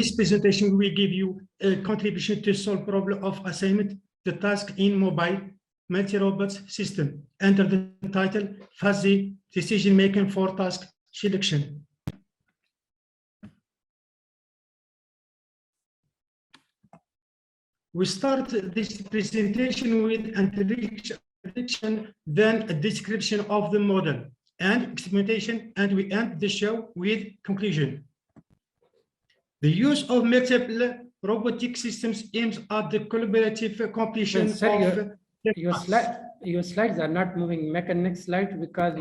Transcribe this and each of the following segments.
this presentation, we will give you a contribution to solve problem of assignment, the task in mobile multi-robot system, under the title Fuzzy Decision Making for Task Selection. We start this presentation with an introduction, then a description of the model and experimentation, and we end the show with conclusion. The use of multiple robotic systems aims at the collaborative completion of your slides are not moving. Make a next slide because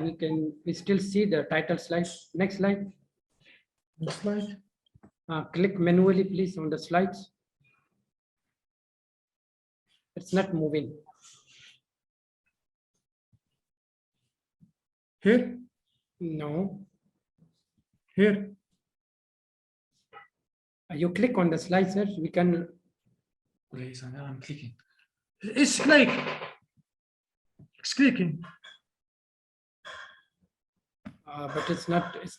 we still see the title slide. Next slide. Next slide. Click manually, please, on the slides. It's not moving. Here? No. Here? You click on the slide, sir. We can. Please, I'm clicking. It's clicking. But it's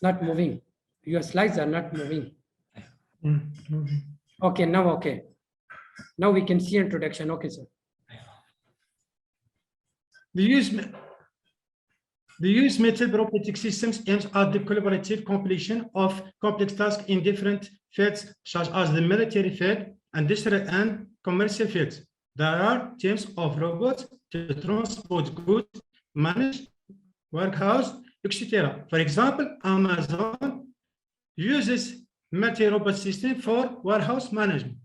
not moving. Your slides are not moving. Okay, now okay. Now we can see introduction. Okay, sir. The use method robotic systems aims at the collaborative completion of complex tasks in different fields, such as the military field, industrial and commercial fields. There are teams of robots to transport goods, manage warehouse, etc. For example, Amazon uses multi-robot system for warehouse management.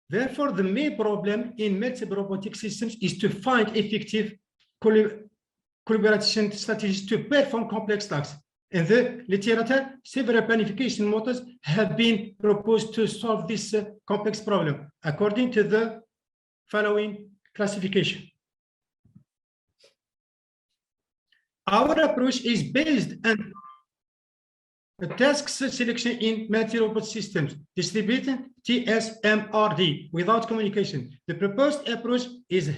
Therefore, the main problem in multiple robotic systems is to find effective collaboration strategies to perform complex tasks. In the literature, several planification methods have been proposed to solve this complex problem, according to the following classification. Our approach is based on the task selection in multi-robot systems, distributed TSMRD, without communication. The proposed approach is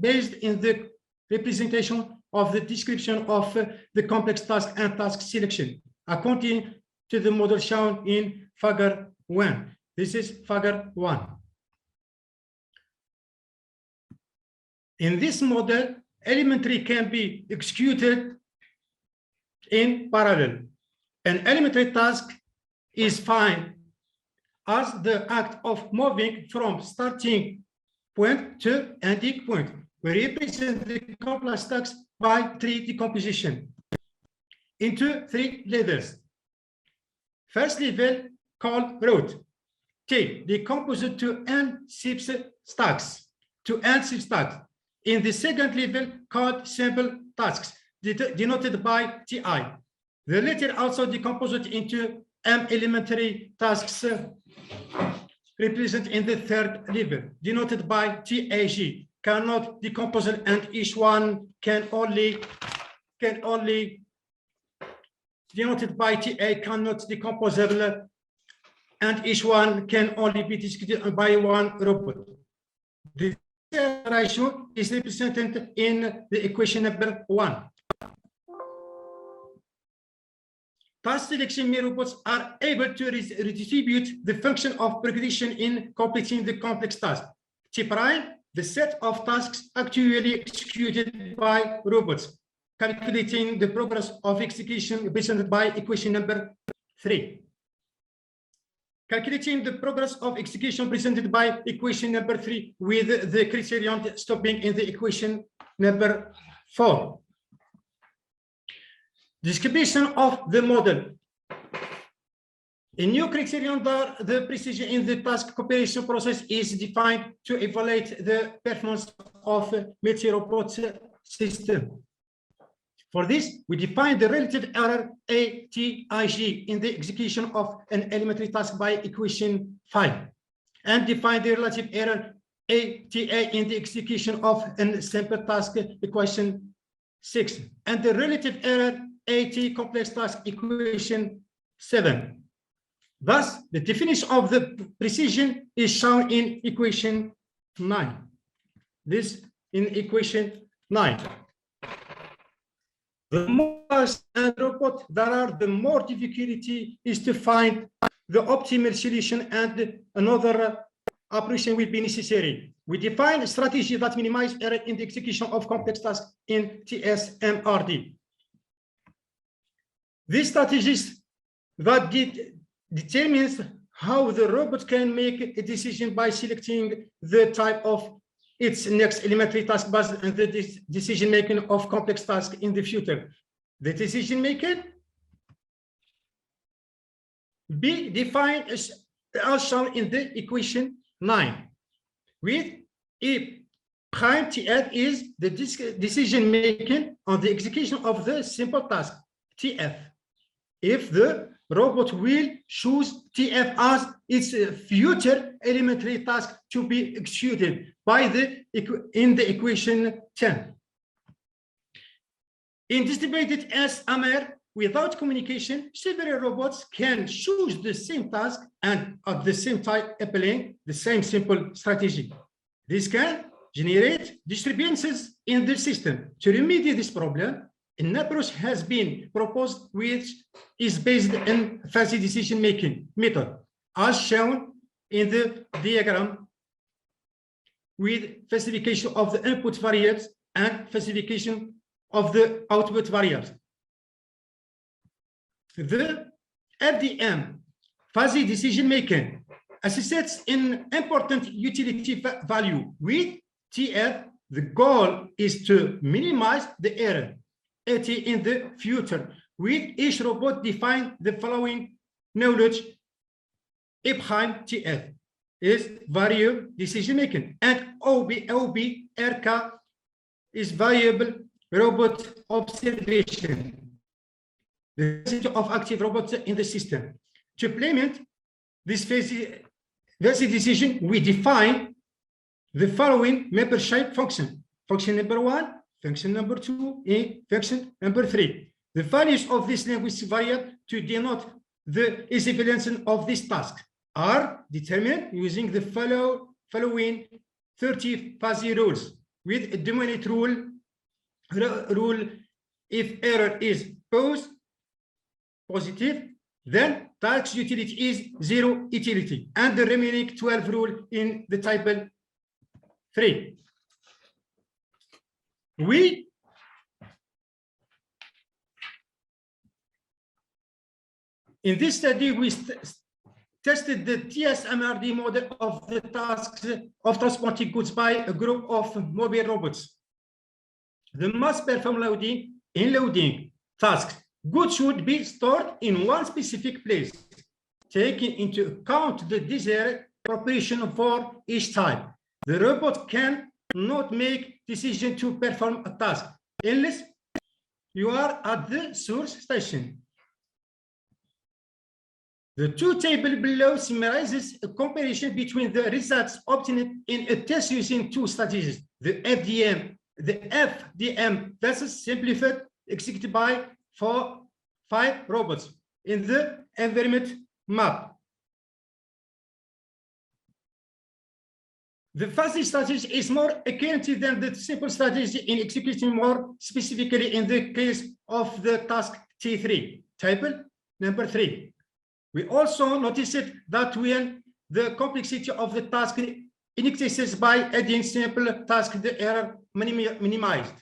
based in the representation of the description of the complex task and task selection, according to the model shown in figure 1. This is figure 1. In this model, elementary can be executed in parallel. An elementary task is defined as the act of moving from starting point to ending point. We represent the complex tasks by 3 decomposition into 3 levels. First level called root, T, decomposed to n stacks. In the second level called simple tasks, denoted by Ti. The latter also decomposed into M elementary tasks represented in the third level, denoted by TAG, cannot decompose, and each one can only denoted by TA, cannot decomposable, and each one can only be executed by one robot. The ratio is represented in the equation number 1. Task selection robots are able to redistribute the function of progression in completing the complex task. T prime, the set of tasks actually executed by robots, calculating the progress of execution represented by equation number 3. Calculating the progress of execution presented by equation number 3 with the criterion stopping in the equation number 4. Description of the model. A new criterion that the precision in the task cooperation process is defined to evaluate the performance of a multi-robot system. For this, we define the relative error ATIG in the execution of an elementary task by equation 5, and define the relative error ATA in the execution of a simple task equation 6, and the relative error AT complex task equation 7. Thus, the definition of the precision is shown in equation 9. This in equation 9. The more tasks and robot there are, the more difficulty is to find the optimal solution, and another operation will be necessary. We define a strategy that minimizes error in the execution of complex tasks in TSMRD. These strategies that determines how the robot can make a decision by selecting the type of its next elementary task based on the decision making of complex tasks in the future. The decision making be defined as shown in the equation 9, with E prime TF is the decision making on the execution of the simple task TF. If the robot will choose TF as its future elementary task to be executed by in the equation 10. In distributed SMR, without communication, several robots can choose the same task and at the same time applying the same simple strategy. This can generate disturbances in the system. To remedy this problem, an approach has been proposed which is based on fuzzy decision-making method, as shown in the diagram, with specification of the input variables and specification of the output variables. The FDM, fuzzy decision-making, assesses an important utility value. With TF, the goal is to minimize the error in the future. With each robot, define the following knowledge: E prime TF is variable decision making, and OB RK is variable robot observation, the percentage of active robots in the system. To implement this fuzzy decision, we define the following membership function: function number 1, function number 2, and function number 3. The values of this language variable to denote the equivalence of this task are determined using the following 30 fuzzy rules. With a dominant rule, if error is positive, then task utility is 0 utility, and the remaining 12 rule in the table 3. In this study, we tested the TSMRD model of the tasks of transporting goods by a group of mobile robots. The must perform loading and unloading tasks. Goods should be stored in one specific place, taking into account the desired preparation for each type. The robot can not make decision to perform a task unless you are at the source station. The two tables below summarizes a comparison between the results obtained in a test using two strategies: the FDM versus simplified, executed by 5 robots in the environment map. The fuzzy strategy is more accurate than the simple strategy in executing, more specifically in the case of the task T3, table number 3. We also noticed that when the complexity of the task increases by adding simple tasks, the error minimized.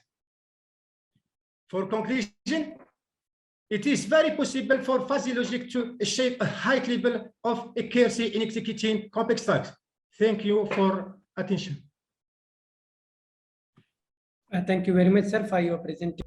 For conclusion, it is very possible for fuzzy logic to achieve a high level of accuracy in executing complex tasks. Thank you for attention. Thank you very much, sir, for your presentation.